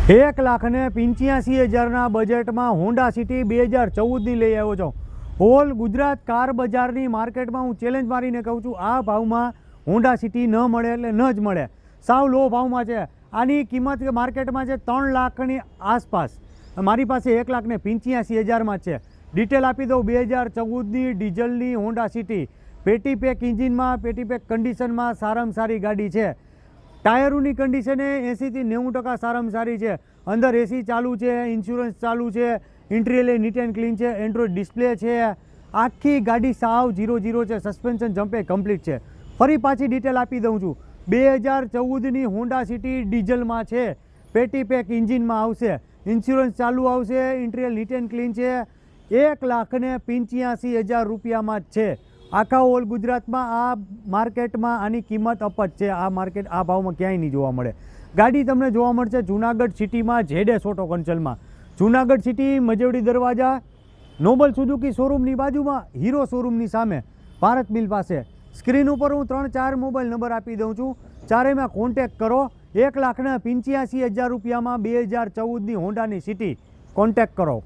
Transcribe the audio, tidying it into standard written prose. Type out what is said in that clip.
1,85,000 બજેટમાં Honda city 2014ની લઈ આવ્યો છું। હોલ ગુજરાત કાર બજારની માર્કેટમાં હું ચેલેન્જ મારીને કહું છું, આ ભાવમાં હોન્ડા સિટી ન મળે એટલે ન જ મળે, સાવ લો ભાવમાં છે। આની કિંમત માર્કેટમાં છે 3 લાખની આસપાસ, મારી પાસે 1,85,000માં છે। ડિટેલ આપી દઉં, 2014ની ડીઝલની હોન્ડા સિટી, પેટી પેક ઇન્જિનમાં, પેટી પેક કન્ડિશનમાં સારામાં સારી ગાડી છે। ટાયરોની કન્ડિશન 80 થી 90% સારામાં સારી છે। અંદર એસી ચાલુ છે, ઇન્સ્યોરન્સ ચાલુ છે, ઇન્ટિરિયર નીટ એન્ડ ક્લીન છે, એન્ડ્રોઇડ ડિસ્પ્લે છે, આખી ગાડી સાવ 0-0 છે, સસ્પેન્શન જમ્પે કમ્પ્લીટ છે। ફરી પાછી ડિટેલ આપી દઉં છું, 2014ની હોન્ડા સિટી ડીઝલમાં છે, પેટી પેક ઇન્જિનમાં આવશે, ઇન્સ્યોરન્સ ચાલુ આવશે, ઇન્ટિરિયર નીટ એન્ડ ક્લીન છે, 1,85,000 રૂપિયામાં જ છે। આખા ઓલ ગુજરાતમાં આ માર્કેટમાં આની કિંમત અપ જ છે। આ માર્કેટ આ ભાવમાં ક્યાંય નહીં જોવા મળે। ગાડી તમને જોવા મળશે જુનાગઢ સિટીમાં, ZS ઓટો કન્સલ્ટમાં, જુનાગઢ સિટી મજવડી દરવાજા, નોબલ સુઝુકી શોરૂમની બાજુમાં, હીરો શોરૂમની સામે, ભારત મિલ પાસે। સ્ક્રીન ઉપર હું 3-4 મોબાઈલ નંબર આપી દઉં છું, ચારેયમાં કોન્ટેક્ટ કરો। 1,85,000 રૂપિયામાં 2014ની હોન્ડાની સિટી, કોન્ટેક્ટ કરો।